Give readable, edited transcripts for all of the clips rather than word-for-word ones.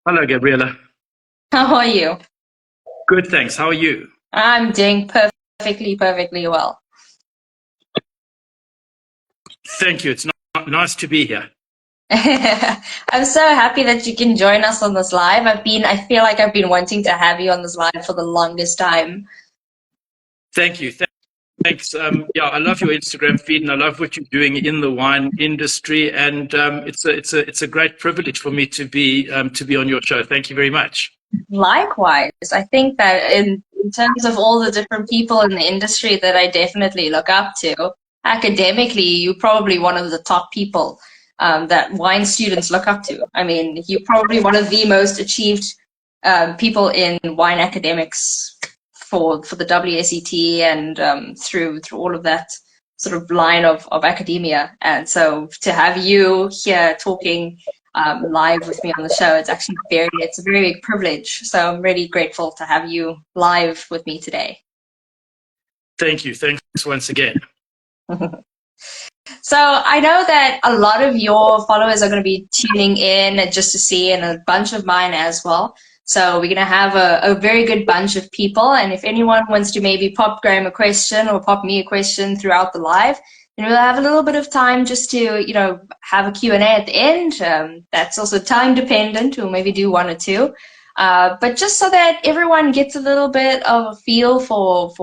Hello, Gabriella. How are you? Good, thanks. How are you? I'm doing perfectly well. Thank you. It's nice to be here. I'm so happy that you can join us on this live. I feel like I've been wanting to have you on this live for the longest time. Thank you. Thanks. Yeah, I love your Instagram feed, and I love what you're doing in the wine industry. And it's a great privilege for me to be on your show. Thank you very much. Likewise, I think that in terms of all the different people in the industry that I definitely look up to, academically, you're probably one of the top people that wine students look up to. I mean, you're probably one of the most achieved people in wine academics for the WSET and through all of that sort of line of academia. And so to have you here talking live with me on the show, it's a very big privilege. So I'm really grateful to have you live with me today. Thank you. Thanks once again. So I know that a lot of your followers are going to be tuning in just to see, and a bunch of mine as well. So we're going to have a very good bunch of people. And if anyone wants to maybe pop Graham a question or pop me a question throughout the live, then we'll have a little bit of time just to, have a Q&A at the end. That's also time dependent. We'll maybe do one or two. But just so that everyone gets a little bit of a feel for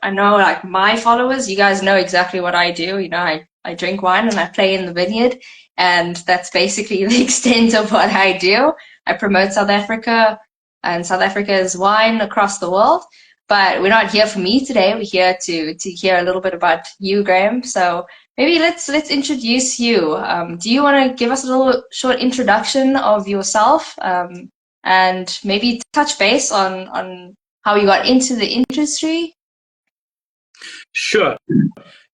I know, like, my followers, you guys know exactly what I do. I drink wine and I play in the vineyard, and that's basically the extent of what I do. I promote South Africa and South Africa's wine across the world. But we're not here for me today. We're here to hear a little bit about you, Graham. So maybe let's introduce you. Do you want to give us a little short introduction of yourself? And maybe touch base on how you got into the industry? Sure.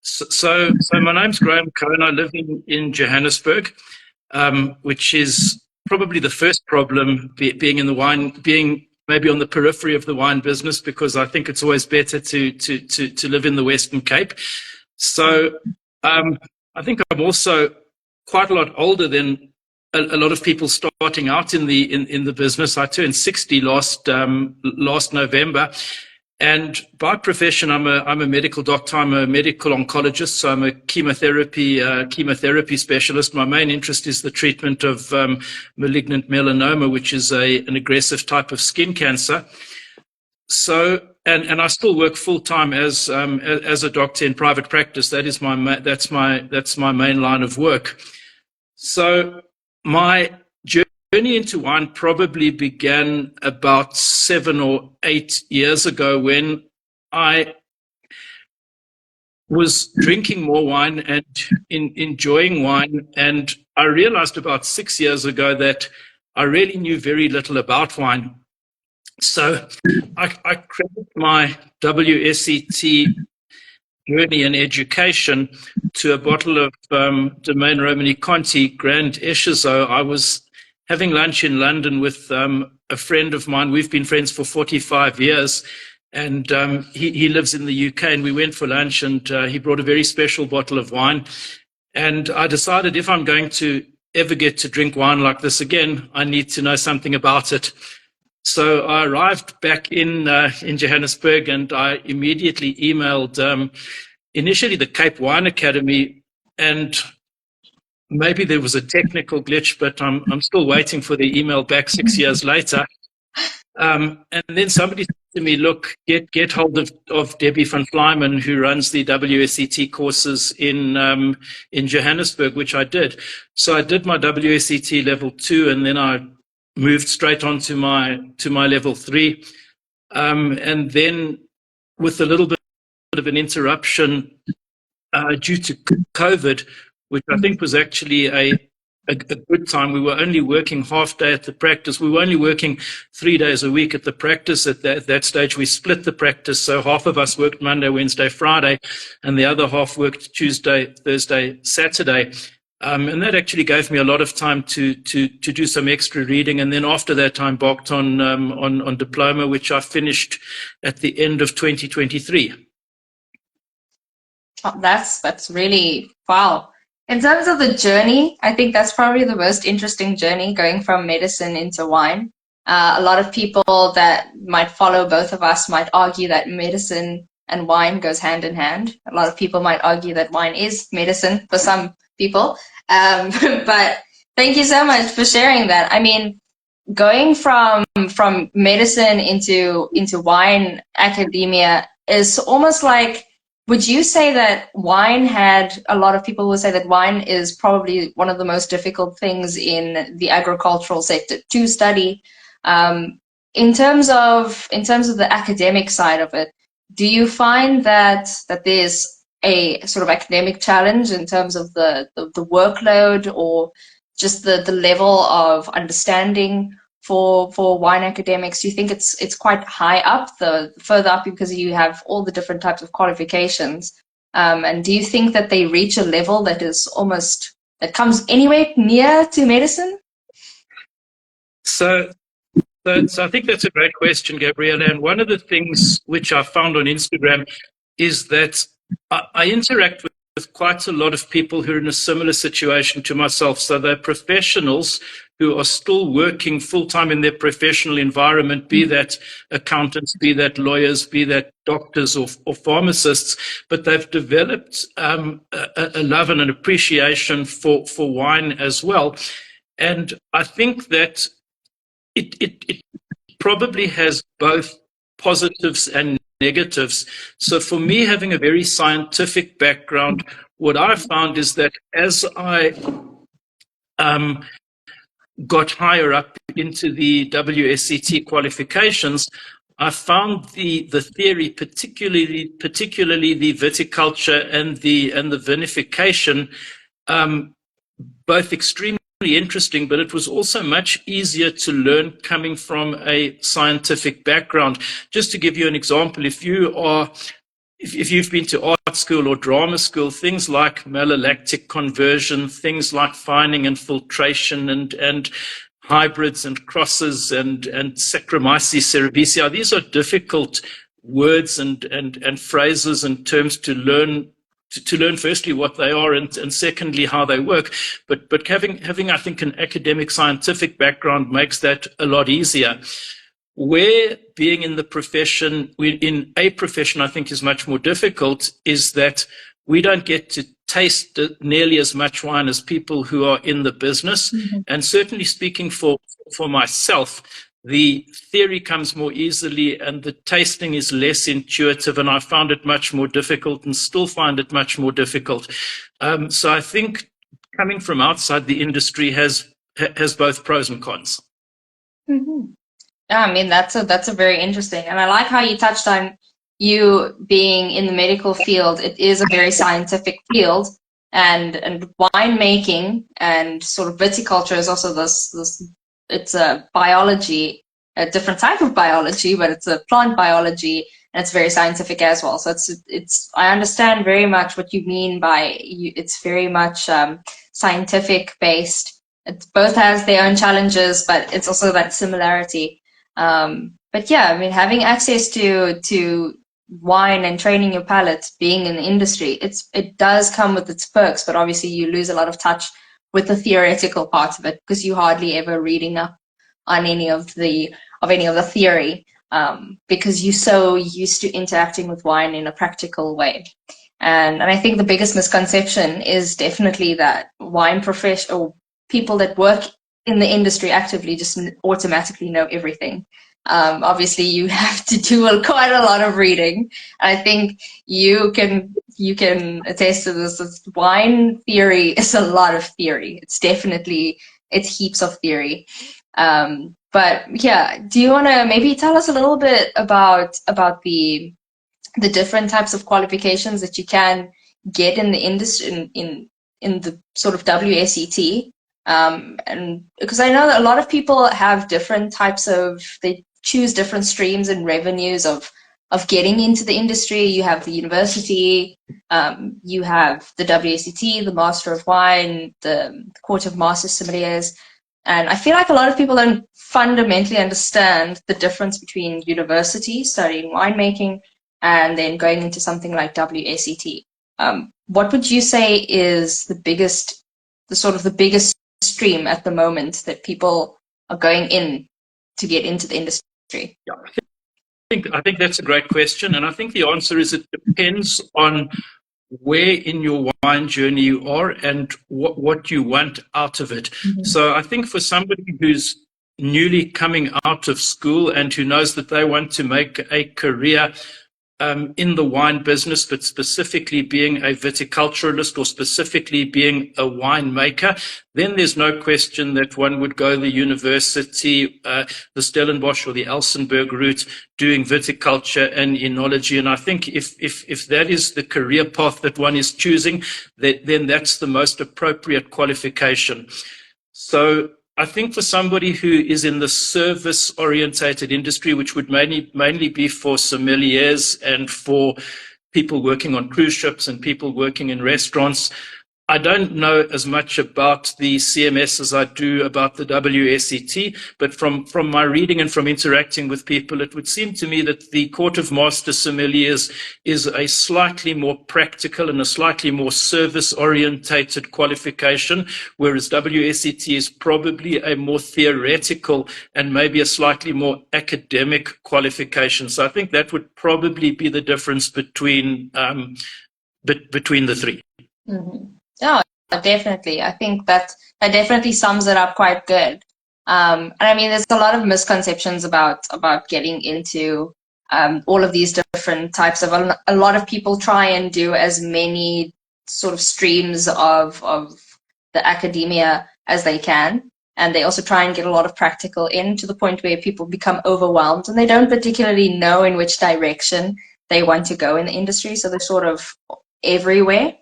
So my name's Graham Cohen. I live in Johannesburg, which is probably the first problem being in the wine, being maybe on the periphery of the wine business, because I think it's always better to live in the Western Cape. So I think I'm also quite a lot older than a lot of people starting out in the business. I turned 60 last November. And by profession, I'm a medical doctor. I'm a medical oncologist, so I'm a chemotherapy specialist. My main interest is the treatment of malignant melanoma, which is an aggressive type of skin cancer. So, and I still work full time as a doctor in private practice. That's my main line of work. So my journey into wine probably began about 7 or 8 years ago, when I was drinking more wine and enjoying wine. And I realized about 6 years ago that I really knew very little about wine. So I credit my WSET journey and education to a bottle of Domaine Romani Conti Grand Echezot. I was having lunch in London with a friend of mine. We've been friends for 45 years, and he lives in the UK, and we went for lunch, and he brought a very special bottle of wine. And I decided, if I'm going to ever get to drink wine like this again, I need to know something about it. So I arrived back in Johannesburg, and I immediately emailed initially the Cape Wine Academy, and maybe there was a technical glitch, but I'm still waiting for the email back 6 years later. And then somebody said to me, look, get hold of Debbie van Vlymen, who runs the WSET courses in Johannesburg, which I did. So I did my WSET level 2, and then I moved straight on to my level 3. And then, with a little bit of an interruption due to COVID, which I think was actually a good time. We were only working half day at the practice. We were only working 3 days a week at the practice. At that stage, we split the practice. So half of us worked Monday, Wednesday, Friday, and the other half worked Tuesday, Thursday, Saturday. And that actually gave me a lot of time to do some extra reading. And then after that, I embarked on diploma, which I finished at the end of 2023. Oh, that's really, wow. In terms of the journey, I think that's probably the most interesting journey, going from medicine into wine. A lot of people that might follow both of us might argue that medicine and wine goes hand in hand. A lot of people might argue that wine is medicine for some people. But thank you so much for sharing that. I mean, going from medicine into wine academia is almost like, would you say that wine had, a lot of people will say that wine is probably one of the most difficult things in the agricultural sector to study. In terms of the academic side of it, do you find that there's a sort of academic challenge in terms of the workload, or just the level of understanding for wine academics? Do you think it's quite high up, the further up, because you have all the different types of qualifications? And do you think that they reach a level that is almost, that comes anywhere near to medicine? So, so I think that's a great question, Gabriella. And one of the things which I found on Instagram is that I interact with quite a lot of people who are in a similar situation to myself. So they're professionals who are still working full-time in their professional environment, be that accountants, be that lawyers, be that doctors or pharmacists, but they've developed a love and an appreciation for wine as well. And I think that it probably has both positives and negatives. So for me, having a very scientific background, what I found is that as I got higher up into the WSET qualifications, I found the theory, particularly the viticulture and the vinification, both extremely interesting, but it was also much easier to learn coming from a scientific background. Just to give you an example, if you've been to art school or drama school, things like malolactic conversion, things like fining and filtration and hybrids and crosses and Saccharomyces cerevisiae, these are difficult words and phrases and terms to learn firstly what they are, and secondly how they work. But having I think an academic scientific background makes that a lot easier. Where being in a profession I think is much more difficult is that we don't get to taste nearly as much wine as people who are in the business. Mm-hmm. And certainly speaking for myself, the theory comes more easily and the tasting is less intuitive, and I found it much more difficult and still find it much more difficult. So I think coming from outside the industry has both pros and cons. Mm-hmm. Yeah, I mean, that's a very interesting, and I like how you touched on you being in the medical field. It is a very scientific field, and winemaking and sort of viticulture is also this it's a biology, a different type of biology, but it's a plant biology, and it's very scientific as well. So it's I understand very much what you mean by it's very much scientific based. It both has their own challenges, but it's also that similarity. But yeah, I mean, having access to wine and training your palate, being in the industry, it does come with its perks, but obviously you lose a lot of touch with the theoretical part of it, because you hardly ever reading up on any of the theory, because you're so used to interacting with wine in a practical way. And I think the biggest misconception is definitely that wine or people that work in the industry actively just automatically know everything. Obviously, you have to do quite a lot of reading. I think you can attest to this. Wine theory is a lot of theory. It's heaps of theory. But yeah, do you want to maybe tell us a little bit about the different types of qualifications that you can get in the industry in the sort of WSET? And because I know that a lot of people have different types of, they choose different streams and revenues of getting into the industry. You have the university, you have the WSET, the Master of Wine, the Court of Master Sommeliers. And I feel like a lot of people don't fundamentally understand the difference between university, studying winemaking, and then going into something like WSET. What would you say is the biggest stream at the moment that people are going in to get into the industry? Yeah, I think that's a great question, and I think the answer is it depends on where in your wine journey you are and what you want out of it. Mm-hmm. So I think for somebody who's newly coming out of school and who knows that they want to make a career in the wine business, but specifically being a viticulturalist or specifically being a winemaker, then there's no question that one would go the university, the Stellenbosch or the Elsenburg route, doing viticulture and enology. And I think if that is the career path that one is choosing, then that's the most appropriate qualification. So I think for somebody who is in the service-orientated industry, which would mainly be for sommeliers and for people working on cruise ships and people working in restaurants, I don't know as much about the CMS as I do about the WSET, but from my reading and from interacting with people, it would seem to me that the Court of Master Sommeliers is a slightly more practical and a slightly more service-orientated qualification, whereas WSET is probably a more theoretical and maybe a slightly more academic qualification. So I think that would probably be the difference between the three. Mm-hmm. Oh, definitely. I think that definitely sums it up quite good. And I mean, there's a lot of misconceptions about getting into all of these different types of. A lot of people try and do as many sort of streams of the academia as they can, and they also try and get a lot of practical in, to the point where people become overwhelmed and they don't particularly know in which direction they want to go in the industry. So they're sort of everywhere.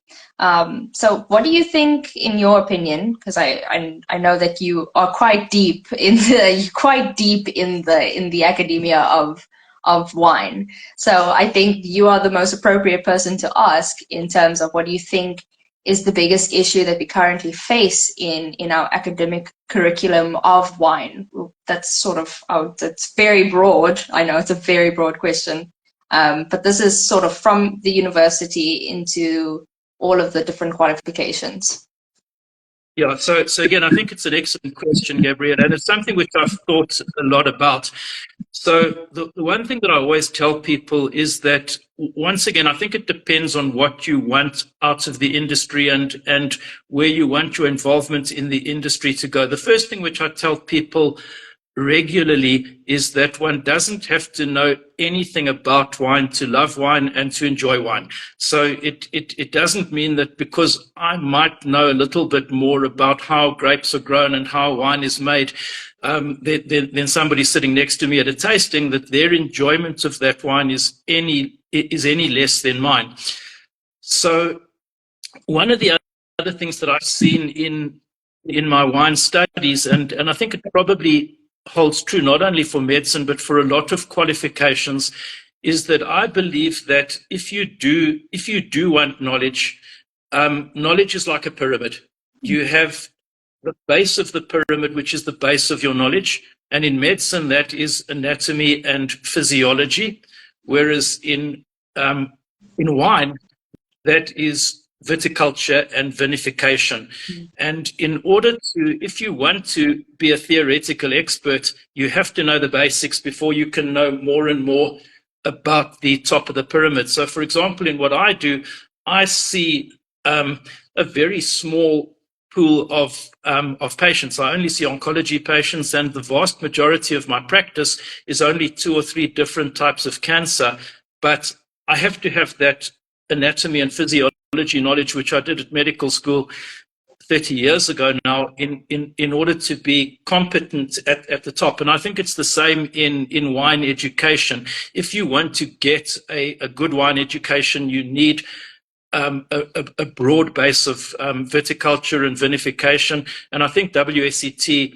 So what do you think, in your opinion, because I know that you are quite deep in the academia of wine. So I think you are the most appropriate person to ask in terms of what do you think is the biggest issue that we currently face in our academic curriculum of wine. That's sort of, that's very broad. I know it's a very broad question. But this is sort of from the university into all of the different qualifications. Yeah, so again, I think it's an excellent question, Gabriella, and it's something which I've thought a lot about. So the one thing that I always tell people is that, once again, I think it depends on what you want out of the industry and where you want your involvement in the industry to go. The first thing which I tell people regularly is that one doesn't have to know anything about wine to love wine and to enjoy wine. So it doesn't mean that because I might know a little bit more about how grapes are grown and how wine is made, then somebody sitting next to me at a tasting, that their enjoyment of that wine is any less than mine. So one of the other things that I've seen in my wine studies, and I think it probably holds true not only for medicine but for a lot of qualifications, is that I believe that if you do want knowledge, knowledge is like a pyramid. You have the base of the pyramid, which is the base of your knowledge, and in medicine that is anatomy and physiology, whereas in wine that is viticulture and vinification. And in order to, if you want to be a theoretical expert, you have to know the basics before you can know more and more about the top of the pyramid. So, for example, in what I do, I see a very small pool of patients. I only see oncology patients, and the vast majority of my practice is only 2 or 3 different types of cancer. But I have to have that anatomy and physiology knowledge, which I did at medical school 30 years ago now, in order to be competent at the top. And I think it's the same in wine education. If you want to get a good wine education, you need a broad base of viticulture and vinification. And I think WSET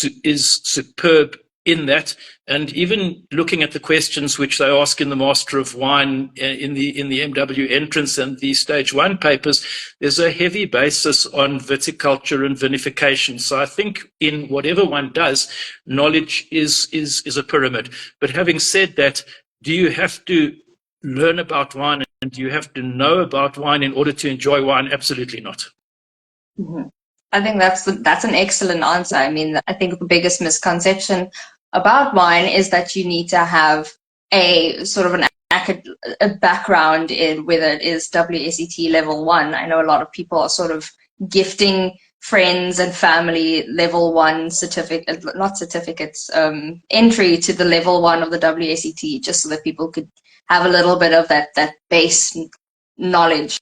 is superb in that. And even looking at the questions which they ask in the Master of Wine, in the MW entrance and the Stage 1 papers, there's a heavy basis on viticulture and vinification. So I think in whatever one does, knowledge is a pyramid. But having said that, do you have to learn about wine you have to know about wine in order to enjoy wine. Absolutely not. Mm-hmm. I think that's an excellent answer. I mean, I think the biggest misconception about wine is that you need to have a sort of a background in whether it is WSET level 1. I know a lot of people are sort of gifting friends and family level 1 certificate, not certificates, entry to the level 1 of the WSET, just so that people could have a little bit of that base knowledge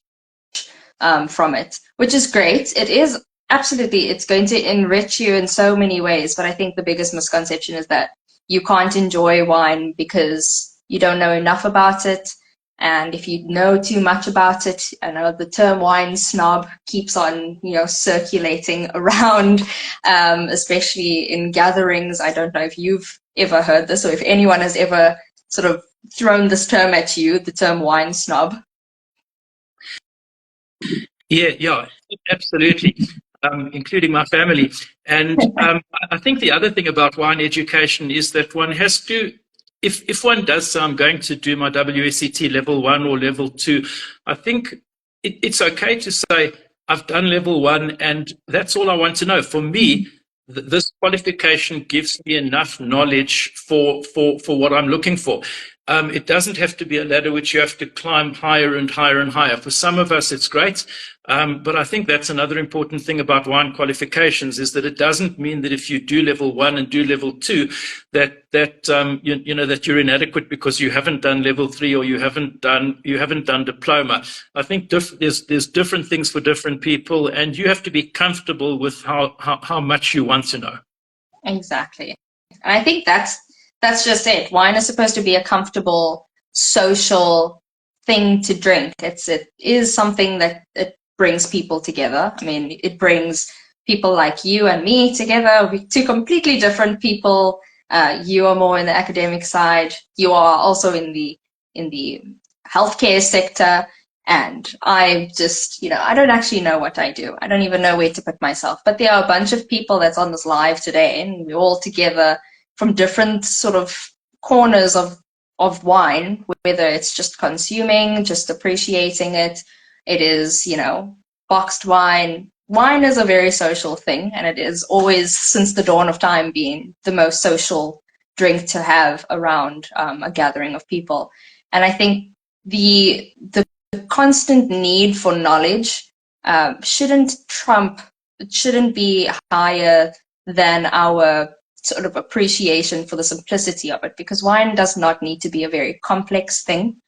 from it, which is great. It is absolutely, it's going to enrich you in so many ways. But I think the biggest misconception is that you can't enjoy wine because you don't know enough about it. And if you know too much about it, I know the term wine snob keeps on, circulating around, especially in gatherings. I don't know if you've ever heard this or if anyone has ever sort of thrown this term at you, the term wine snob. Yeah, absolutely, including my family. And I think the other thing about wine education is that one has to, if one does say, I'm going to do my WSET level 1 or level 2, I think it's okay to say, I've done level 1 and that's all I want to know. For me, this qualification gives me enough knowledge for what I'm looking for. It doesn't have to be a ladder which you have to climb higher and higher and higher. For some of us, it's great. But I think that's another important thing about wine qualifications, is that it doesn't mean that if you do level 1 and do level 2, that you're inadequate because you haven't done level 3 or you haven't done diploma. I think there's different things for different people, and you have to be comfortable with how much you want to know. Exactly. And I think that's just it. Wine is supposed to be a comfortable, social thing to drink. It is something that it brings people together. I mean, it brings people like you and me together. We're two completely different people. You are more in the academic side. You are also in the healthcare sector. And I just, I don't actually know what I do. I don't even know where to put myself. But there are a bunch of people that's on this live today, and we're all together from different sort of corners of wine, whether it's just consuming, just appreciating it. It is, boxed wine. Wine is a very social thing, and it is always, since the dawn of time, been the most social drink to have around a gathering of people. And I think the constant need for knowledge shouldn't be higher than our sort of appreciation for the simplicity of it, because wine does not need to be a very complex thing.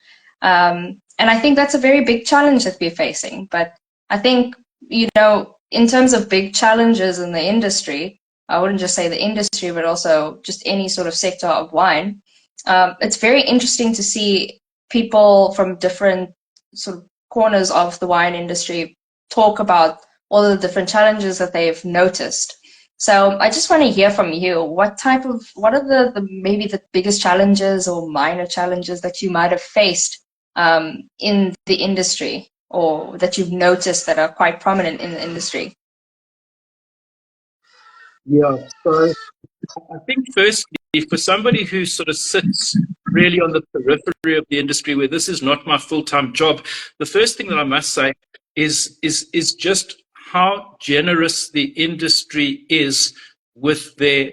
And I think that's a very big challenge that we're facing. But I think, in terms of big challenges in the industry, I wouldn't just say the industry, but also just any sort of sector of wine, it's very interesting to see people from different sort of corners of the wine industry talk about all the different challenges that they've noticed. So I just want to hear from you, what are the maybe the biggest challenges or minor challenges that you might have faced in the industry, or that you've noticed that are quite prominent in the industry? Yeah, so I think firstly, for somebody who sort of sits really on the periphery of the industry, where this is not my full-time job, the first thing that I must say is just how generous the industry is with their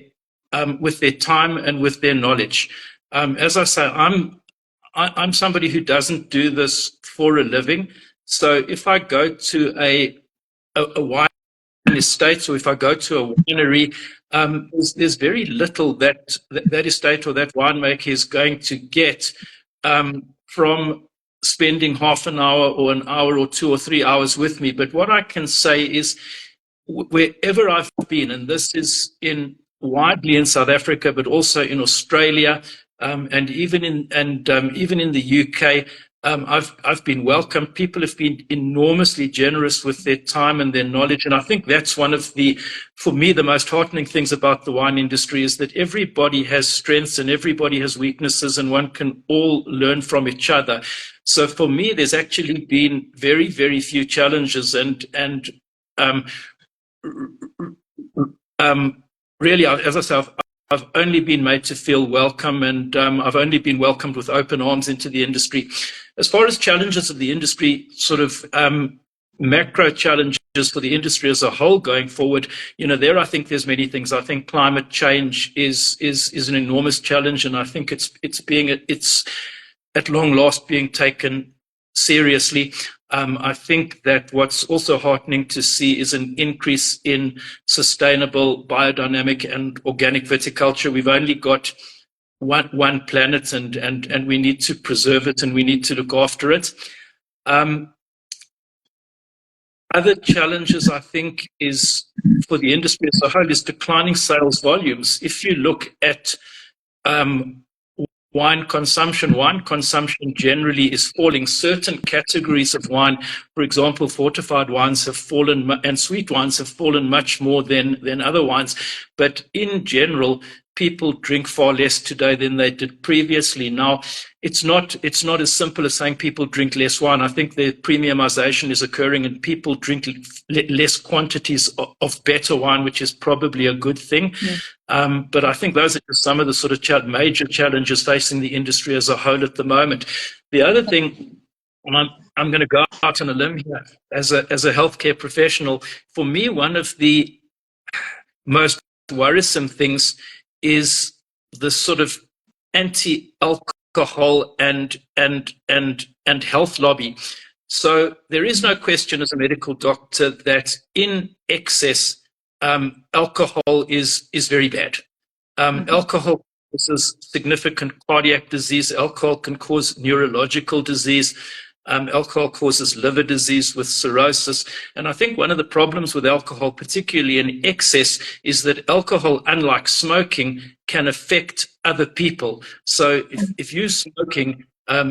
time and with their knowledge. As I say, I'm somebody who doesn't do this for a living. So if I go to a wine estate, or if I go to a winery, there's very little that estate or that winemaker is going to get from spending half an hour or an hour or 2 or 3 hours with me. But what I can say is, wherever I've been, and this is widely in South Africa, but also in Australia, and even in the UK, I've been welcomed. People have been enormously generous with their time and their knowledge. And I think that's one of for me, the most heartening things about the wine industry, is that everybody has strengths and everybody has weaknesses, and one can all learn from each other. So for me, there's actually been very, very few challenges, and really, as I say, I've only been made to feel welcome, and I've only been welcomed with open arms into the industry. as far as challenges of the industry, sort of macro challenges for the industry as a whole going forward, there I think there's many things. I think climate change is an enormous challenge, and I think it's at long last being taken seriously. I think that what's also heartening to see is an increase in sustainable, biodynamic, and organic viticulture. We've only got one planet, and we need to preserve it, and we need to look after it. Other challenges, I think, is for the industry as a whole is declining sales volumes. If you look at wine consumption generally is falling. Certain categories of wine, for example, fortified wines have fallen, and sweet wines have fallen much more than other wines. But in general, people drink far less today than they did previously. Now, it's not as simple as saying people drink less wine. I think the premiumization is occurring, and people drink less quantities of better wine, which is probably a good thing. Mm. But I think those are just some of the sort of major challenges facing the industry as a whole at the moment. The other thing, and I'm going to go out on a limb here as a healthcare professional, for me, one of the most worrisome things is the sort of anti-alcohol and health lobby. So there is no question as a medical doctor that in excess, alcohol is very bad. Alcohol causes significant cardiac disease. Alcohol can cause neurological disease. Alcohol causes liver disease with cirrhosis. And I think one of the problems with alcohol, particularly in excess, is that alcohol, unlike smoking, can affect other people. So if you're smoking,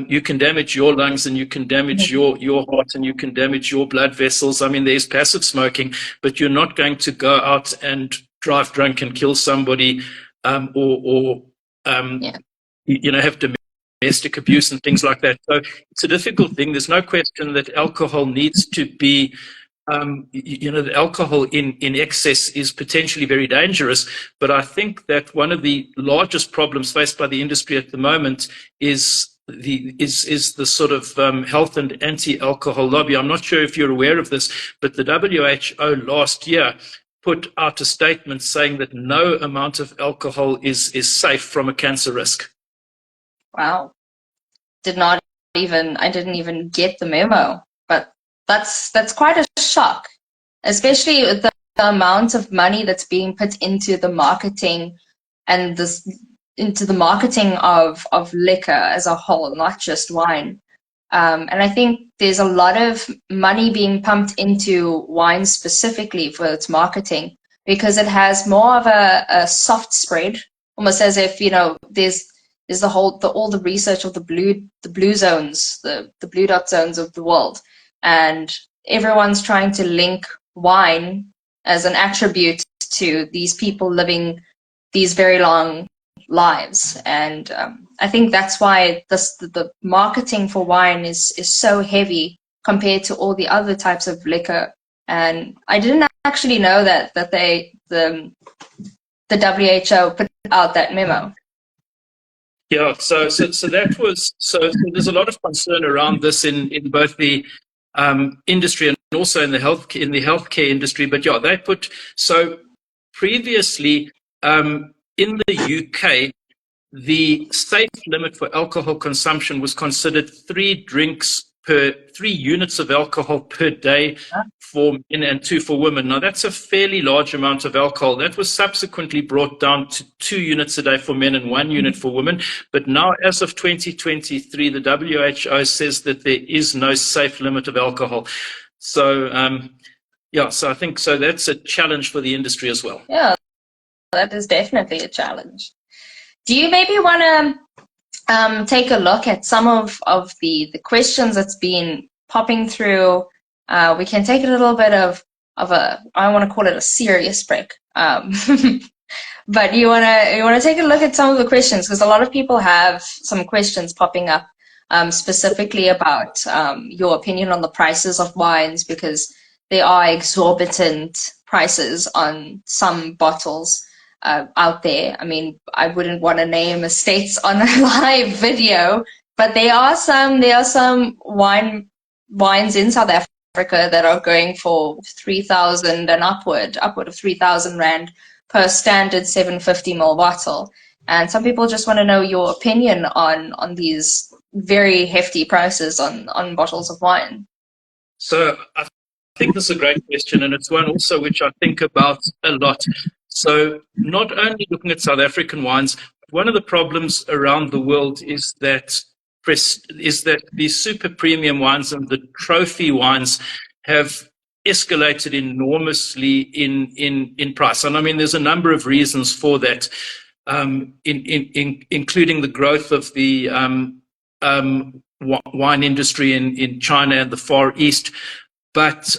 you can damage your lungs, and you can damage your heart, and you can damage your blood vessels. I mean, there's passive smoking, but you're not going to go out and drive drunk and kill somebody, or have domestic abuse and things like that. So it's a difficult thing. There's no question that alcohol needs to be, that alcohol in excess is potentially very dangerous. But I think that one of the largest problems faced by the industry at the moment is the sort of health and anti-alcohol lobby. I'm not sure if you're aware of this, but the WHO last year put out a statement saying that no amount of alcohol is safe from a cancer risk. Wow. I didn't even get the memo, but that's quite a shock, especially with the amount of money that's being put into the marketing and into the marketing of liquor as a whole, not just wine. And I think there's a lot of money being pumped into wine specifically for its marketing, because it has more of a soft spread, almost as if, there's all the research of the blue zones, the blue dot zones of the world. And everyone's trying to link wine as an attribute to these people living these very long lives. And I think that's why the marketing for wine is so heavy compared to all the other types of liquor. And I didn't actually know that the WHO put out that memo. Yeah, so that was there's a lot of concern around this in both the industry and also in the healthcare industry. But yeah, they put so previously in the UK, the safe limit for alcohol consumption was considered 3 units of alcohol per day for men and 2 for women. Now, that's a fairly large amount of alcohol. That was subsequently brought down to 2 units a day for men and 1 unit for women. But now, as of 2023, the WHO says that there is no safe limit of alcohol. So, so I think that's a challenge for the industry as well. Yeah, that is definitely a challenge. Do you maybe want to take a look at some of the questions that's been popping through? We can take a little bit of a, I want to call it a serious break. But you want to take a look at some of the questions, because a lot of people have some questions popping up specifically about your opinion on the prices of wines, because there are exorbitant prices on some bottles out there. I mean, I wouldn't want to name estates on a live video, But there are some wines in South Africa that are going for 3,000 and upward of 3,000 rand per standard 750 ml bottle. And some people just want to know your opinion on these very hefty prices on bottles of wine. So I think this is a great question, and it's one also which I think about a lot. So not only looking at South African wines, one of the problems around the world is that these super premium wines and the trophy wines have escalated enormously in price. And I mean, there's a number of reasons for that, including the growth of the wine industry in China and the Far East. But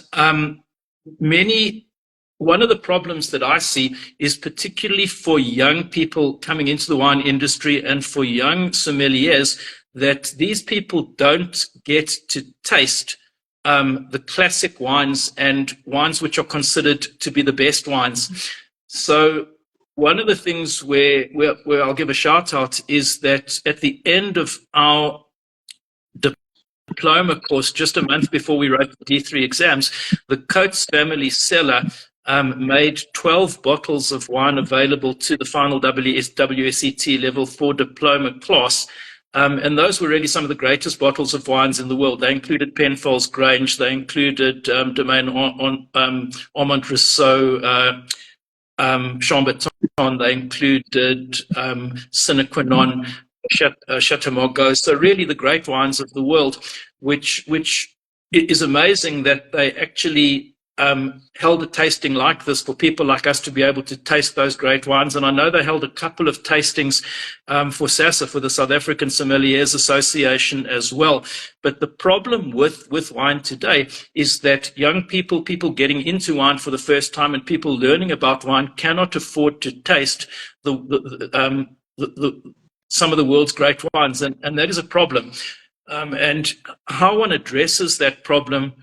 one of the problems that I see is particularly for young people coming into the wine industry and for young sommeliers, that these people don't get to taste the classic wines and wines which are considered to be the best wines. So one of the things where I'll give a shout out is that at the end of our diploma course, just a month before we wrote the D3 exams, the Coates family cellar made 12 bottles of wine available to the final WSET level 4 diploma class. And those were really some of the greatest bottles of wines in the world. They included Penfolds Grange, they included Domaine Armand Rousseau, Chambertin, they included Sine Qua Non, Chateau Margaux. So really the great wines of the world, which is amazing that they actually held a tasting like this for people like us to be able to taste those great wines. And I know they held a couple of tastings for SASA, for the South African Sommeliers Association as well. But the problem with wine today is that young people getting into wine for the first time and people learning about wine cannot afford to taste some of the world's great wines. And that is a problem. And how one addresses that problem,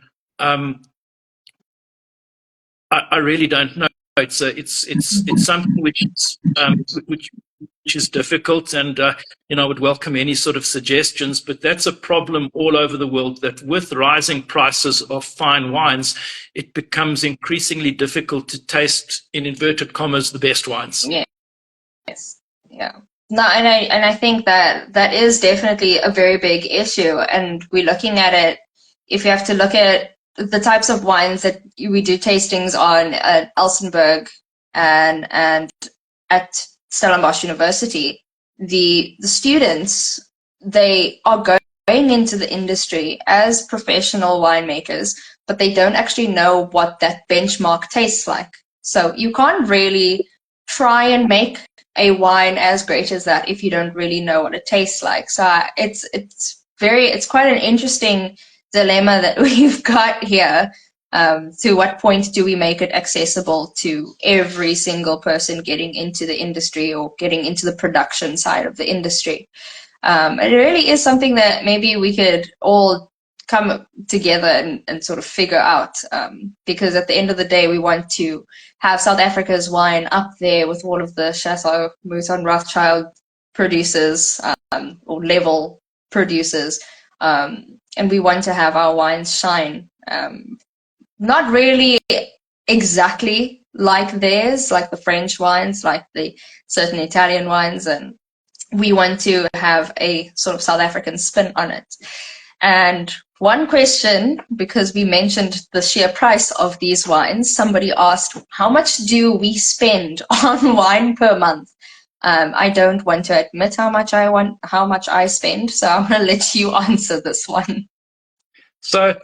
I really don't know. It's something which is difficult, and I would welcome any sort of suggestions. But that's a problem all over the world. That with rising prices of fine wines, it becomes increasingly difficult to taste, in inverted commas, the best wines. Yeah. Yes. Yeah. No, and I think that is definitely a very big issue, and we're looking at it. If you have to look at the types of wines that we do tastings on at Elsenburg and at Stellenbosch University, the students, they are going into the industry as professional winemakers, but they don't actually know what that benchmark tastes like. So you can't really try and make a wine as great as that if you don't really know what it tastes like. So it's quite an interesting dilemma that we've got here. To what point do we make it accessible to every single person getting into the industry or getting into the production side of the industry? It really is something that maybe we could all come together and sort of figure out, because at the end of the day, we want to have South Africa's wine up there with all of the Chateau Mouton Rothschild producers, or level producers. And we want to have our wines shine, not really exactly like theirs, like the French wines, like the certain Italian wines, and we want to have a sort of South African spin on it. And one question, because we mentioned the sheer price of these wines, somebody asked, how much do we spend on wine per month? I don't want to admit how much I spend, so I'm going to let you answer this one. So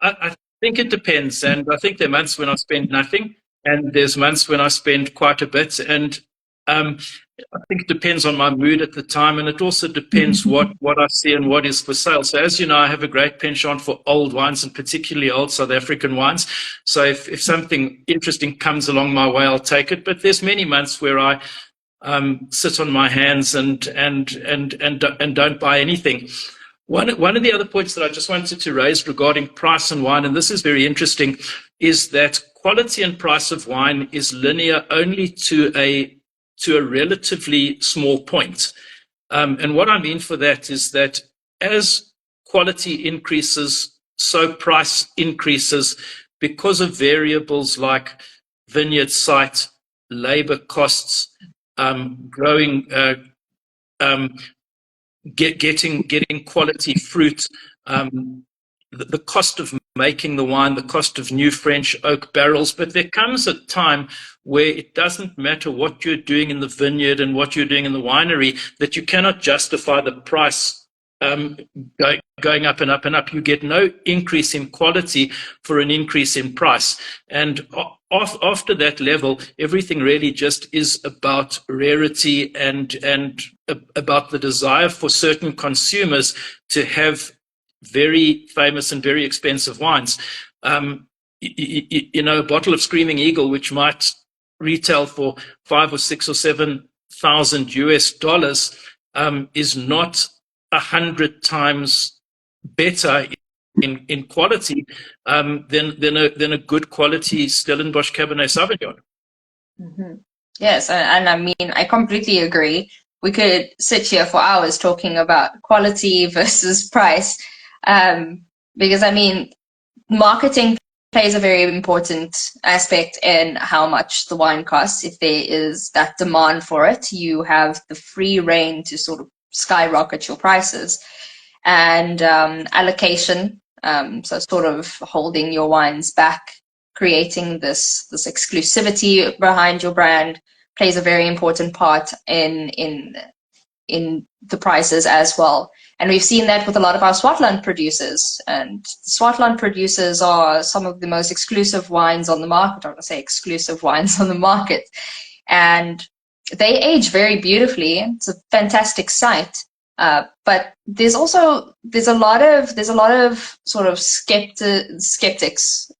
I think it depends, and I think there are months when I spend nothing, and there's months when I spend quite a bit, and I think it depends on my mood at the time, and it also depends what I see and what is for sale. So as you know, I have a great penchant for old wines, and particularly old South African wines. So if something interesting comes along my way, I'll take it. But there's many months where I sit on my hands and don't buy anything. One of the other points that I just wanted to raise regarding price and wine, and this is very interesting, is that quality and price of wine is linear only to a relatively small point. And what I mean for that is that as quality increases, so price increases because of variables like vineyard site, labor costs, growing, getting quality fruit, the cost of making the wine, the cost of new French oak barrels. But there comes a time where it doesn't matter what you're doing in the vineyard and what you're doing in the winery, that you cannot justify the price going up and up and up. You get no increase in quality for an increase in price. And after that level, everything really just is about rarity and about the desire for certain consumers to have very famous and very expensive wines. You know, a bottle of Screaming Eagle, which might retail for $5,000 or $6,000 or $7,000 US, is not 100 times better in quality than a good quality Stellenbosch Cabernet Sauvignon. Mm-hmm. Yes, and I mean, I completely agree. We could sit here for hours talking about quality versus price, because I mean, marketing plays a very important aspect in how much the wine costs. If there is that demand for it, you have the free reign to sort of skyrocket your prices. And allocation, so sort of holding your wines back, creating this exclusivity behind your brand plays a very important part in the prices as well. And we've seen that with a lot of our Swartland producers. And Swartland producers are some of the most exclusive wines on the market, or I would say exclusive wines on the market. And they age very beautifully. It's a fantastic sight. But there's a lot of sort of skeptics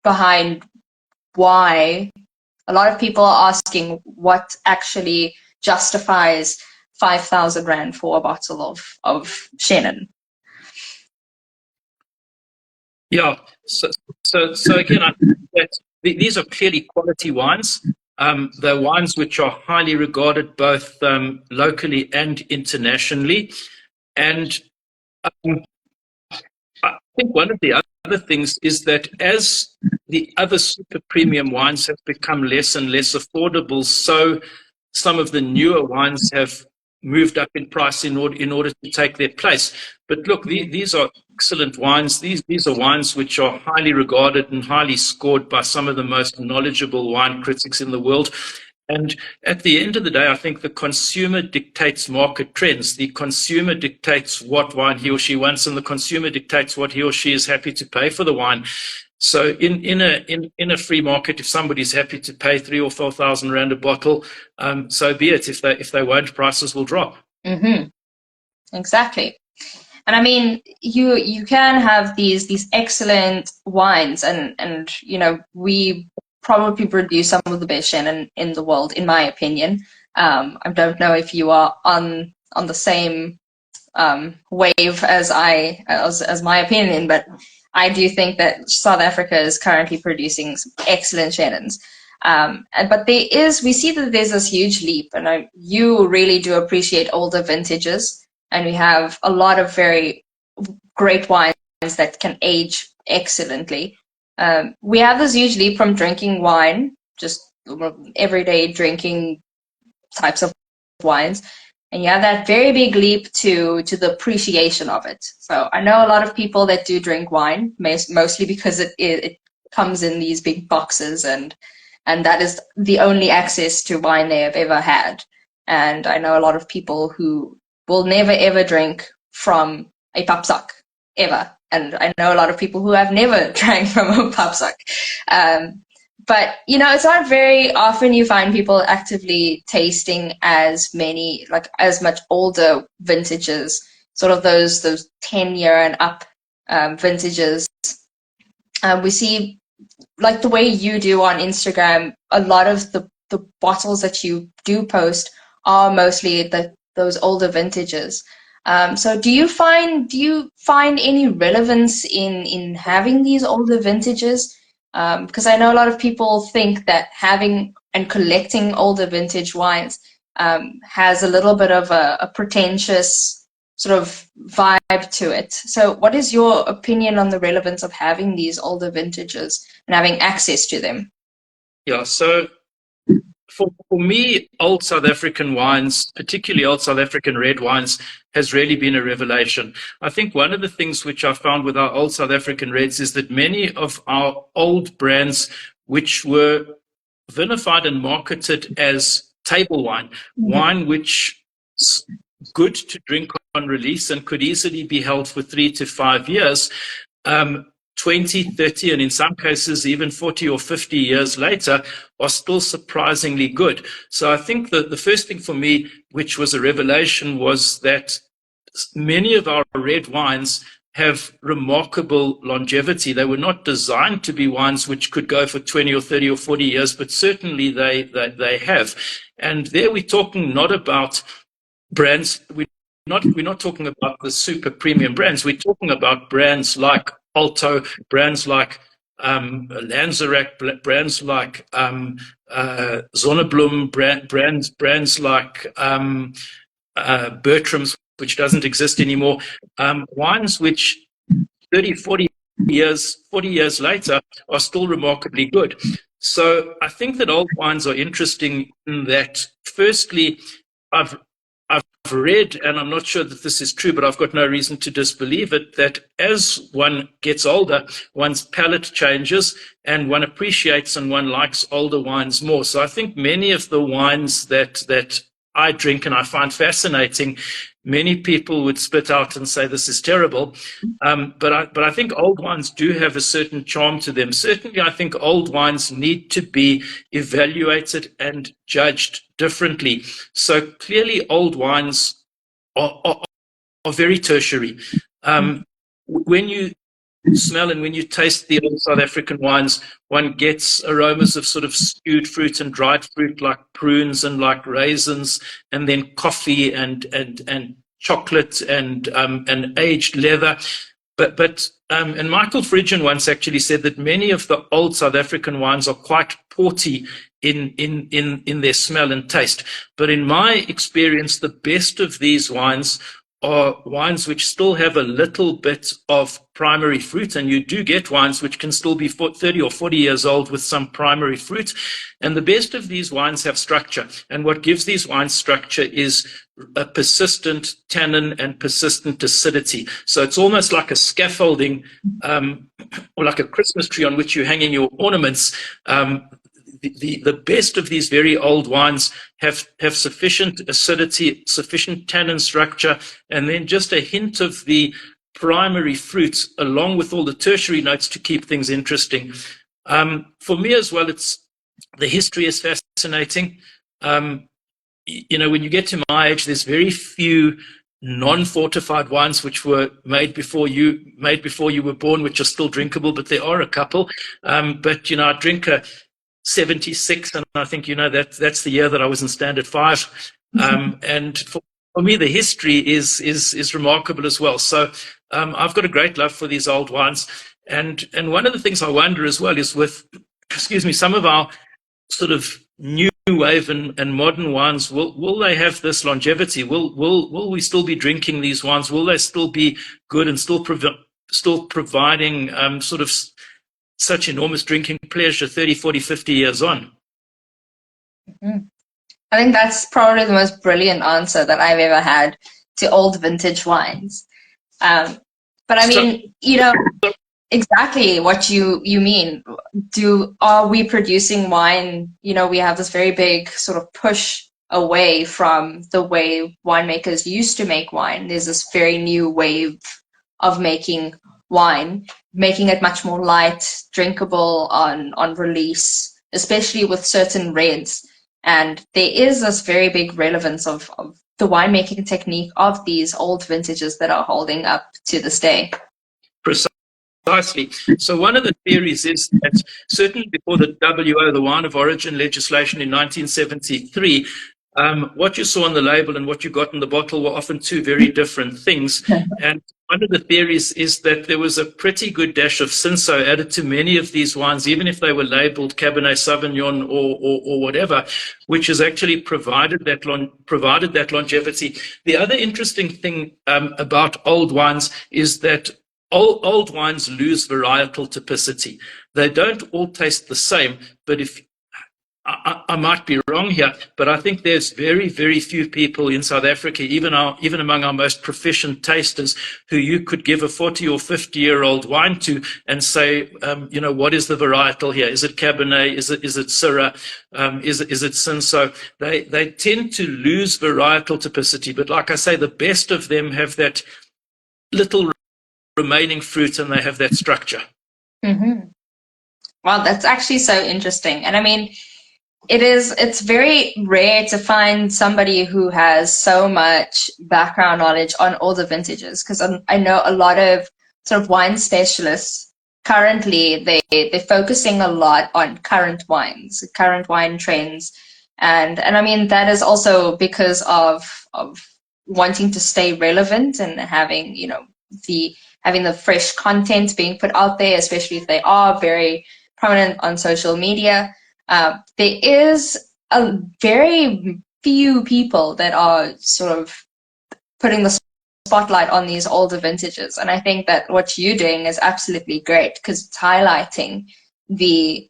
behind why. A lot of people are asking what actually justifies 5,000 Rand for a bottle of Chenin. Yeah. So again, I think that these are clearly quality wines. They're wines which are highly regarded both locally and internationally. And I think one of the other things is that as the other super premium wines have become less and less affordable, so some of the newer wines have moved up in price in order to take their place. But look, these are excellent wines. These are wines which are highly regarded and highly scored by some of the most knowledgeable wine critics in the world. And at the end of the day, I think the consumer dictates market trends. The consumer dictates what wine he or she wants, and the consumer dictates what he or she is happy to pay for the wine. So in a free market, if somebody's happy to pay 3,000 or 4,000 Rand a bottle, so be it. If they won't, prices will drop. Mm-hmm. Exactly. And I mean, you can have these excellent wines, and you know, we probably produce some of the best Chenin in the world, in my opinion. I don't know if you are on the same wave as my opinion, but I do think that South Africa is currently producing some excellent Chenins. But we see that there's this huge leap, and you really do appreciate older vintages, and we have a lot of very great wines that can age excellently. We have this huge leap from drinking wine, just everyday drinking types of wines, and you have that very big leap to the appreciation of it. So I know a lot of people that do drink wine, mostly because it comes in these big boxes, and that is the only access to wine they have ever had. And I know a lot of people who will never ever drink from a papsak, ever. And I know a lot of people who have never drank from a papsak. But, you know, it's not very often you find people actively tasting as much older vintages, sort of those 10-year and up vintages. We see, like the way you do on Instagram, a lot of the bottles that you do post are mostly those older vintages. So do you find any relevance in having these older vintages? Because I know a lot of people think that having and collecting older vintage wines has a little bit of a pretentious sort of vibe to it. So what is your opinion on the relevance of having these older vintages and having access to them? Yeah, so for me, old South African wines, particularly old South African red wines, has really been a revelation. I think one of the things which I found with our old South African reds is that many of our old brands, which were vinified and marketed as table wine, wine which is good to drink on release and could easily be held for 3 to 5 years, 20, 30, and in some cases even 40 or 50 years later, are still surprisingly good. So I think that the first thing for me, which was a revelation, was that many of our red wines have remarkable longevity. They were not designed to be wines which could go for 20 or 30 or 40 years, but certainly they have. And there we're talking not about brands. We're not talking about the super premium brands. We're talking about brands like Alto, brands like Lanzerac, brands like Zonneblum, brands like Bertram's, which doesn't exist anymore. Wines which 30, 40 years later are still remarkably good. So I think that old wines are interesting in that, firstly, I've read, and I'm not sure that this is true, but I've got no reason to disbelieve it, that as one gets older, one's palate changes and one appreciates and one likes older wines more. So I think many of the wines that I drink and I find fascinating, many people would spit out and say this is terrible. But I think old wines do have a certain charm to them. Certainly, I think old wines need to be evaluated and judged differently. So clearly, old wines are very tertiary. When you smell and when you taste the old South African wines, one gets aromas of sort of stewed fruit and dried fruit like prunes and like raisins, and then coffee and chocolate and aged leather. But Michael Fridgen once actually said that many of the old South African wines are quite porty in their smell and taste. But in my experience, the best of these wines are wines which still have a little bit of primary fruit, and you do get wines which can still be 30 or 40 years old with some primary fruit. And the best of these wines have structure. And what gives these wines structure is a persistent tannin and persistent acidity. So it's almost like a scaffolding or like a Christmas tree on which you're hanging your ornaments. The best of these very old wines have sufficient acidity, sufficient tannin structure, and then just a hint of the primary fruit along with all the tertiary notes to keep things interesting. For me as well, the history is fascinating. When you get to my age, there's very few non-fortified wines which were made before you were born, which are still drinkable, but there are a couple. But I drink a 76, and I think that's the year that I was in Standard 5. And for me, the history is remarkable as well. So I've got a great love for these old wines, and one of the things I wonder as well is with, some of our sort of new wave and modern wines, will they have this longevity? Will we still be drinking these wines? Will they still be good and still providing sort of such enormous drinking pleasure 30, 40, 50 years on? Mm-hmm. I think that's probably the most brilliant answer that I've ever had to old vintage wines. But I mean, exactly what you mean. Are we producing wine? We have this very big sort of push away from the way winemakers used to make wine. There's this very new wave of making wine, making it much more light, drinkable on release, especially with certain reds. And there is this very big relevance of the winemaking technique of these old vintages that are holding up to this day. Precisely. So one of the theories is that certainly before the WO, the Wine of Origin legislation in 1973, what you saw on the label and what you got in the bottle were often two very different things. And one of the theories is that there was a pretty good dash of Cinsault added to many of these wines, even if they were labeled Cabernet Sauvignon or whatever, which has actually provided that longevity. The other interesting thing about old wines is that old wines lose varietal typicity. They don't all taste the same, but if I might be wrong here, but I think there's very, very few people in South Africa, even among our most proficient tasters, who you could give a 40 or 50-year-old wine to and say, what is the varietal here? Is it Cabernet? Is it Syrah? Is it Cinsault? They tend to lose varietal typicity, but like I say, the best of them have that little remaining fruit and they have that structure. Mm-hmm. Wow, that's actually so interesting. And I mean, it's very rare to find somebody who has so much background knowledge on all the vintages, because I know a lot of sort of wine specialists currently, they're focusing a lot on current wines, current wine trends. And I mean, that is also because of wanting to stay relevant and having, having the fresh content being put out there, especially if they are very prominent on social media. There is a very few people that are sort of putting the spotlight on these older vintages. And I think that what you're doing is absolutely great, because it's highlighting the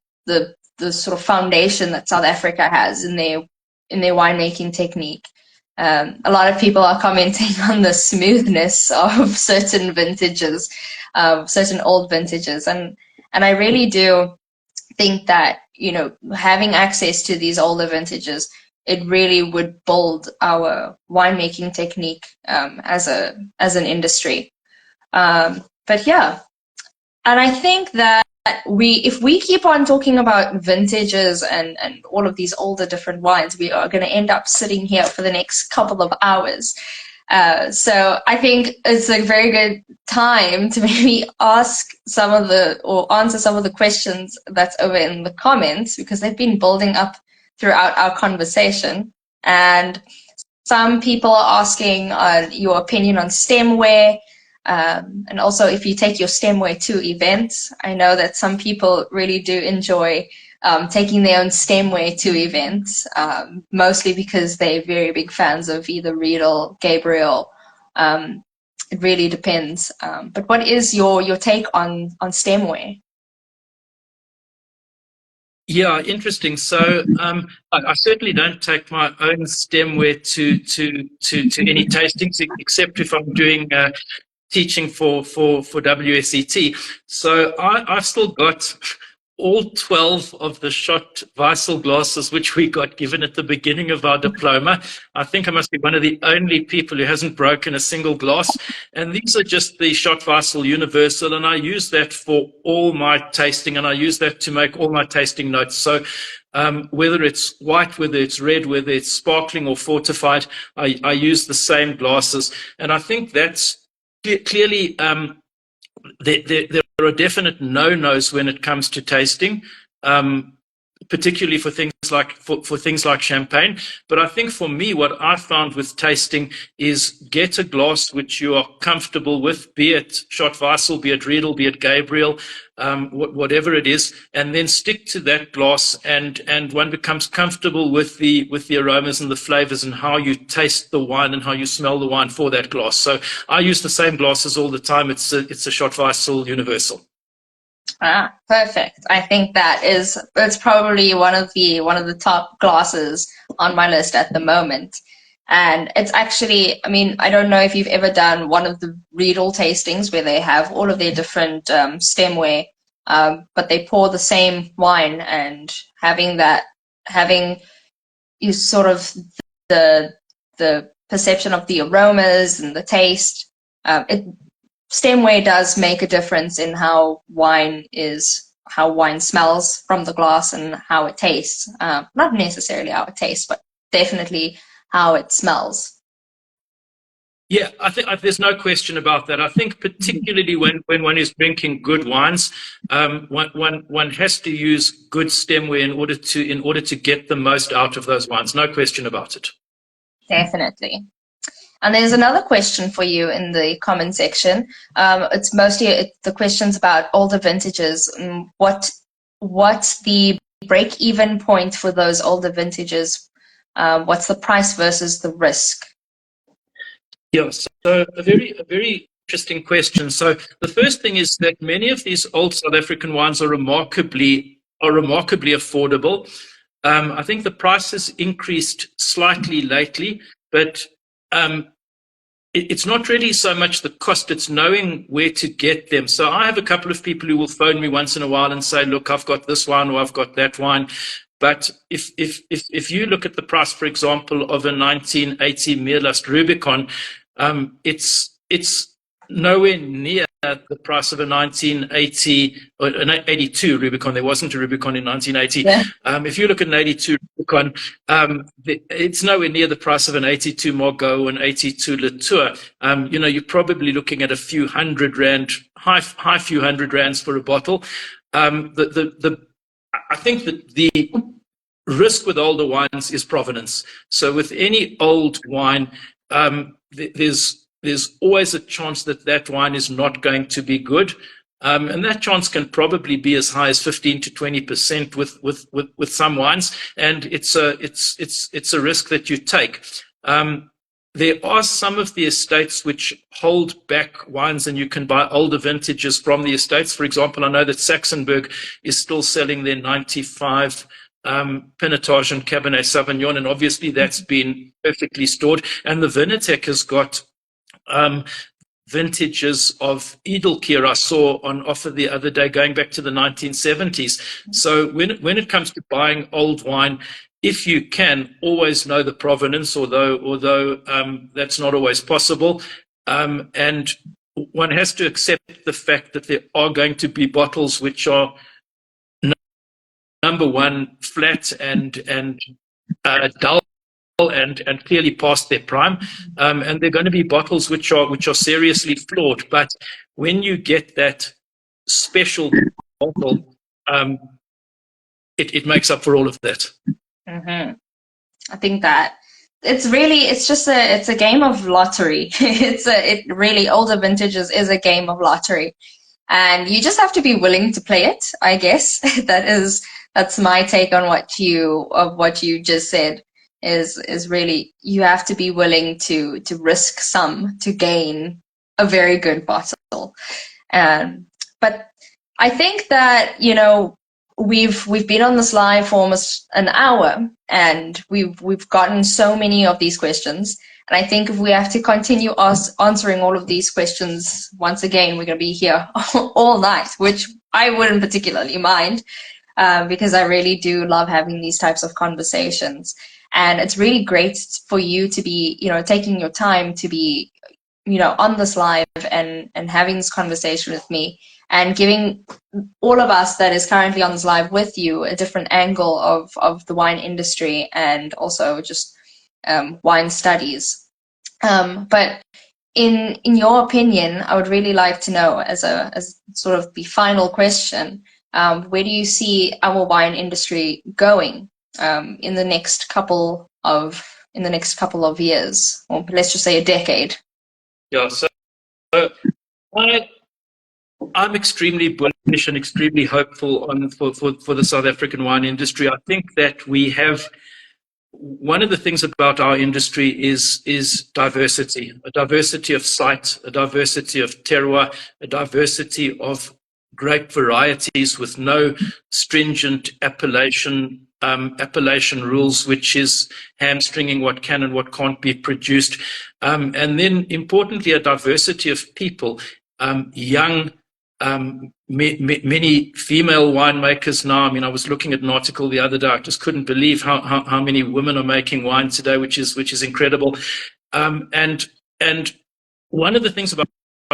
sort of foundation that South Africa has in their winemaking technique. A lot of people are commenting on the smoothness of certain vintages, certain old vintages. And I really do think that, having access to these older vintages, it really would build our winemaking technique as an industry. But yeah, and I think that if we keep on talking about vintages and all of these older different wines, we are going to end up sitting here for the next couple of hours. So I think it's a very good time to maybe answer some of the questions that's over in the comments, because they've been building up throughout our conversation. And some people are asking your opinion on stemware, and also if you take your stemware to events. I know that some people really do enjoy taking their own stemware to events, mostly because they're very big fans of either Riedel, Gabriel. It really depends. But what is your take on stemware? Yeah, interesting. So I certainly don't take my own stemware to any tastings, except if I'm doing teaching for WSET. So I've still got all 12 of the shot Weissel glasses, which we got given at the beginning of our diploma. I think I must be one of the only people who hasn't broken a single glass. And these are just the shot Weissel Universal. And I use that for all my tasting, and I use that to make all my tasting notes. So whether it's white, whether it's red, whether it's sparkling or fortified, I use the same glasses. And I think that's clearly there are definite no-nos when it comes to tasting, particularly for things like for things like champagne. But I think for me, what I found with tasting is get a glass which you are comfortable with, be it Schott Weissel, be it Riedel, be it Gabriel, whatever it is, and then stick to that glass, and one becomes comfortable with the aromas and the flavors and how you taste the wine and how you smell the wine for that glass. So I use the same glasses all the time. It's a Schott Weissel Universal. Ah, perfect. I think it's probably one of the top glasses on my list at the moment. And it's actually, I mean, I don't know if you've ever done one of the Riedel tastings where they have all of their different stemware, but they pour the same wine, and having you sort of the perception of the aromas and the taste. Stemware does make a difference in how wine smells from the glass and how it tastes. Not necessarily how it tastes, but definitely how it smells. Yeah, I think there's no question about that. I think particularly when one is drinking good wines, one has to use good stemware in order to get the most out of those wines. No question about it. Definitely. And there's another question for you in the comment section. It's mostly the questions about older vintages. What's the break-even point for those older vintages? What's the price versus the risk? Yeah, so a very interesting question. So the first thing is that many of these old South African wines are remarkably affordable. I think the price has increased slightly lately, but it's not really so much the cost, it's knowing where to get them. So I have a couple of people who will phone me once in a while and say, look, I've got this wine or I've got that wine. But if you look at the price, for example, of a 1980 Meerlust Rubicon, it's nowhere near the price of a 1980 or an 82 Rubicon. There wasn't a Rubicon in 1980. Yeah. If you look at an 82 Rubicon, it's nowhere near the price of an 82 Margaux or an 82 Latour. You're probably looking at a few hundred rand, high few hundred rands for a bottle. I think that the risk with older wines is provenance. So with any old wine, there's always a chance that wine is not going to be good, and that chance can probably be as high as 15 to 20% with some wines, and it's a risk that you take. There are some of the estates which hold back wines, and you can buy older vintages from the estates. For example, I know that Saxonburg is still selling their 95 Pinotage and Cabernet Sauvignon, and obviously that's been perfectly stored. And the Vinatec has got vintages of Edelkeer I saw on offer the other day, going back to the 1970s. So when it comes to buying old wine, if you can, always know the provenance, although that's not always possible. And one has to accept the fact that there are going to be bottles which are, number one, flat and dull and clearly past their prime, and they're going to be bottles which are seriously flawed. But when you get that special bottle, it makes up for all of that. Mm-hmm. I think that it's a game of lottery. It really, older vintages is a game of lottery, and you just have to be willing to play it, I guess. That's my take on what you just said. Is really, you have to be willing to risk some to gain a very good bottle. But I think that, we've been on this live for almost an hour, and we've gotten so many of these questions. And I think if we have to continue answering all of these questions once again, we're going to be here all night, which I wouldn't particularly mind, because I really do love having these types of conversations. And it's really great for you to be, taking your time to be, on this live and having this conversation with me, and giving all of us that is currently on this live with you a different angle of the wine industry, and also just wine studies. But in your opinion, I would really like to know, as sort of the final question, where do you see our wine industry going in the next couple of years, or let's just say a decade? Yeah, so I'm extremely bullish and extremely hopeful for the South African wine industry. I think that we have, one of the things about our industry is diversity, a diversity of site, a diversity of terroir, a diversity of grape varieties with no stringent appellation rules, which is hamstringing what can and what can't be produced. And then importantly, a diversity of people, young, many female winemakers now. I mean, I was looking at an article the other day. I just couldn't believe how many women are making wine today, which is incredible. And one of the things about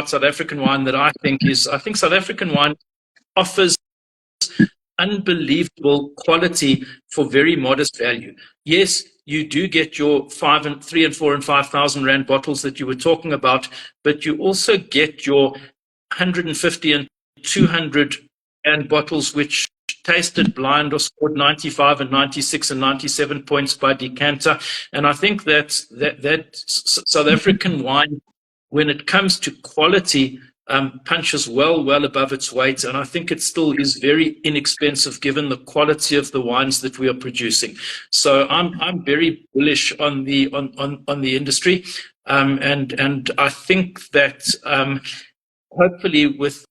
South African wine that I think South African wine offers unbelievable quality for very modest value. Yes, you do get your 3 and 4 and 5,000 rand bottles that you were talking about, but you also get your 150 and 200 rand bottles, which tasted blind or scored 95 and 96 and 97 points by decanter. And I think that South African wine, when it comes to quality, punches well above its weight, and I think it still is very inexpensive given the quality of the wines that we are producing. So I'm very bullish on the industry, and I think that hopefully with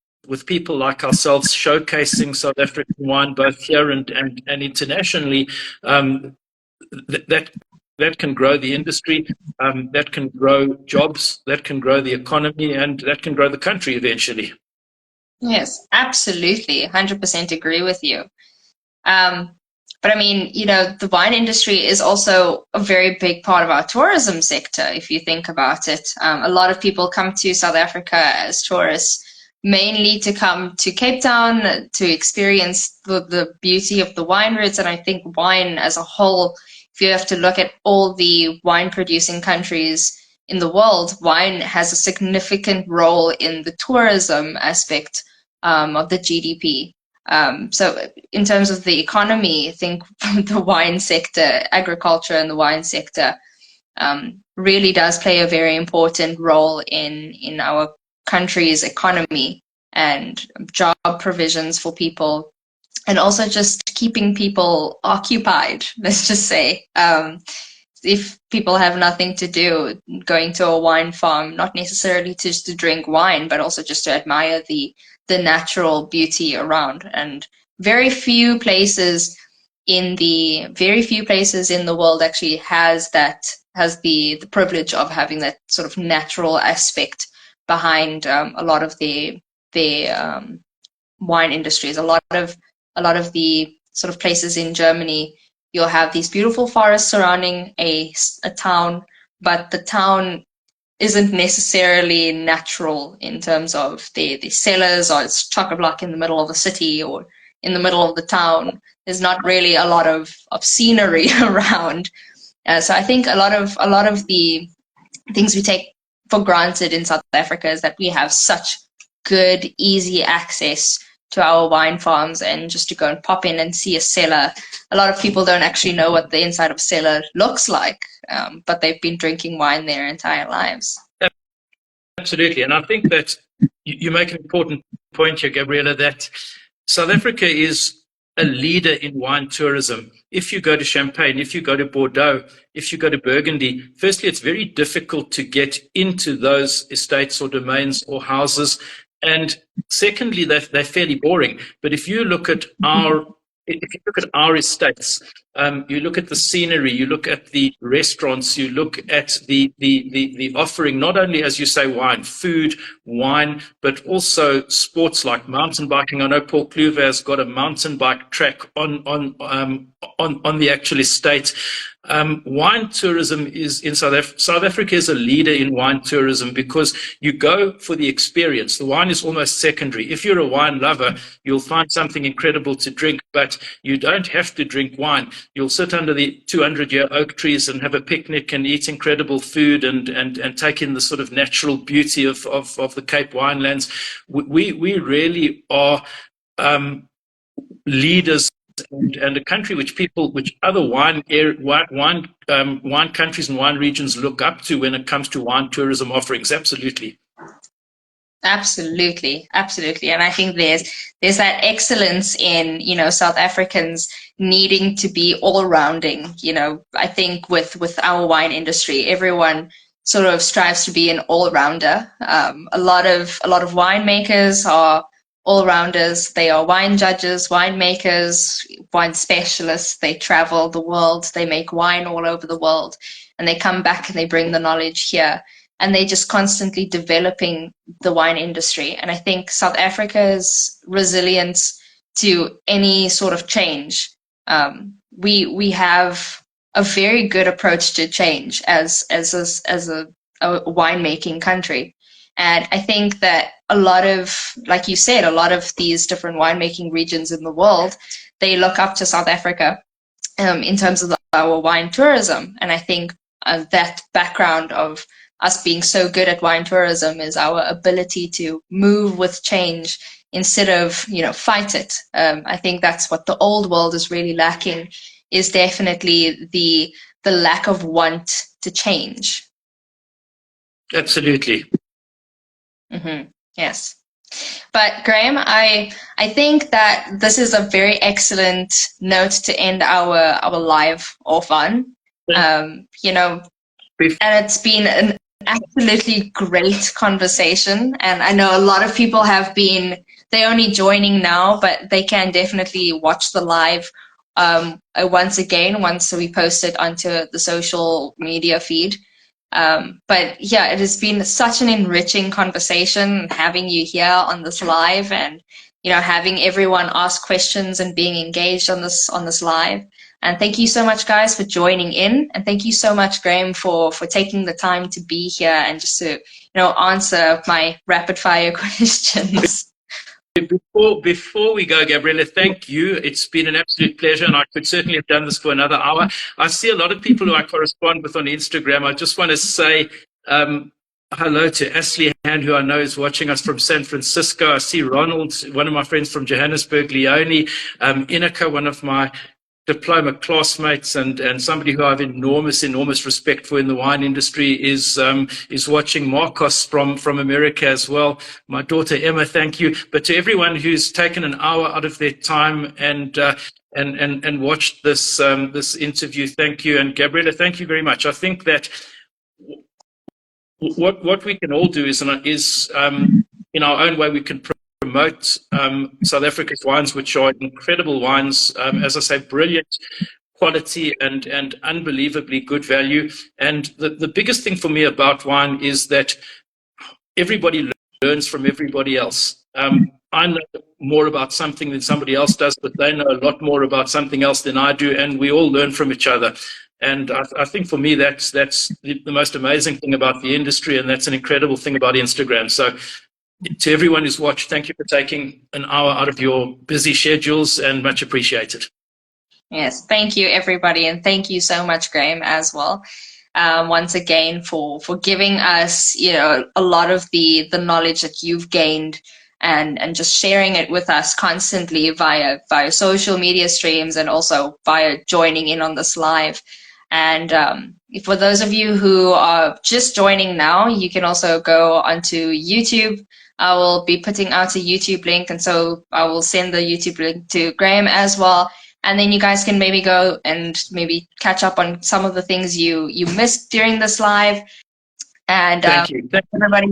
people like ourselves showcasing South African wine both here and internationally, that can grow the industry, that can grow jobs, that can grow the economy, and that can grow the country eventually. Yes, absolutely. 100% agree with you. But I mean, the wine industry is also a very big part of our tourism sector, if you think about it. A lot of people come to South Africa as tourists, mainly to come to Cape Town to experience the beauty of the wine routes. And I think wine as a whole, if you have to look at all the wine producing countries in the world, wine has a significant role in the tourism aspect of the GDP. So in terms of the economy, I think the wine sector, agriculture and the wine sector really does play a very important role in our country's economy and job provisions for people, and also just keeping people occupied, let's just say. If people have nothing to do, going to a wine farm, not necessarily just to drink wine, but also just to admire the natural beauty around. And very few places in the world actually has the privilege of having that sort of natural aspect behind a lot of the wine industries. A lot of the sort of places in Germany, you'll have these beautiful forests surrounding a town, but the town isn't necessarily natural in terms of the cellars, or it's chock-a-block in the middle of the city or in the middle of the town. There's not really a lot of scenery around. So I think a lot of the things we take for granted in South Africa is that we have such good, easy access to our wine farms, and just to go and pop in and see a cellar. A lot of people don't actually know what the inside of a cellar looks like, but they've been drinking wine their entire lives. Absolutely. And I think that you make an important point here, Gabriella, that South Africa is a leader in wine tourism. If you go to Champagne, if you go to Bordeaux, if you go to Burgundy, firstly, it's very difficult to get into those estates or domains or houses. And secondly, they're fairly boring. But if you look at our estates, you look at the scenery, you look at the restaurants, you look at the offering, not only, as you say, food, wine, but also sports like mountain biking. I know Paul Kluwer has got a mountain bike track on the actual estate. Wine tourism is in South Africa. South Africa is a leader in wine tourism because you go for the experience. The wine is almost secondary. If you're a wine lover, you'll find something incredible to drink, but you don't have to drink wine. You'll sit under the 200-year oak trees and have a picnic and eat incredible food and take in the sort of natural beauty of the Cape winelands. We really are leaders. And a country which other wine countries and wine regions look up to when it comes to wine tourism offerings. Absolutely. Absolutely. And I think there's that excellence in, South Africans needing to be all-rounding. I think with our wine industry, everyone sort of strives to be an all-rounder. A lot of winemakers are all-rounders. They are wine judges, winemakers, wine specialists. They travel the world. They make wine all over the world, and they come back and they bring the knowledge here, and they're just constantly developing the wine industry. And I think South Africa's resilience to any sort of change, we have a very good approach to change as a winemaking country. And I think that a lot of, like you said, a lot of these different winemaking regions in the world, they look up to South Africa in terms of our wine tourism. And I think that background of us being so good at wine tourism is our ability to move with change instead of, fight it. I think that's what the old world is really lacking, is definitely the lack of want to change. Absolutely. Yes. But Graham, I think that this is a very excellent note to end our live off on. And it's been an absolutely great conversation. And I know a lot of people they're only joining now, but they can definitely watch the live once we post it onto the social media feed. But yeah, it has been such an enriching conversation having you here on this live, and having everyone ask questions and being engaged on this live. And thank you so much, guys, for joining in, and thank you so much, Graham, for taking the time to be here and just to answer my rapid fire questions. Before we go, Gabriella, thank you. It's been an absolute pleasure, and I could certainly have done this for another hour. I see a lot of people who I correspond with on Instagram. I just want to say hello to Ashley Hand, who I know is watching us from San Francisco. I see Ronald, one of my friends from Johannesburg, Leonie, Inika, one of my diploma classmates, and somebody who I have enormous respect for in the wine industry is watching. Marcos from America as well. My daughter Emma, thank you. But to everyone who's taken an hour out of their time and watched this interview, thank you. And Gabriella, thank you very much. I think that what we can all do is in our own way we can promote South Africa's wines, which are incredible wines, as I say, brilliant quality and unbelievably good value. And the biggest thing for me about wine is that everybody learns from everybody else. I know more about something than somebody else does, but they know a lot more about something else than I do, and we all learn from each other. And I think for me, that's the most amazing thing about the industry, and that's an incredible thing about Instagram. So to everyone who's watched, thank you for taking an hour out of your busy schedules, and much appreciated. Yes, thank you, everybody, and thank you so much, Graham, as well. Once again, for giving us, a lot of the knowledge that you've gained, and just sharing it with us constantly via social media streams, and also via joining in on this live. And for those of you who are just joining now, you can also go onto YouTube. I will be putting out a YouTube link, and so I will send the YouTube link to Graham as well. And then you guys can maybe go and maybe catch up on some of the things you missed during this live. And thank you. Everybody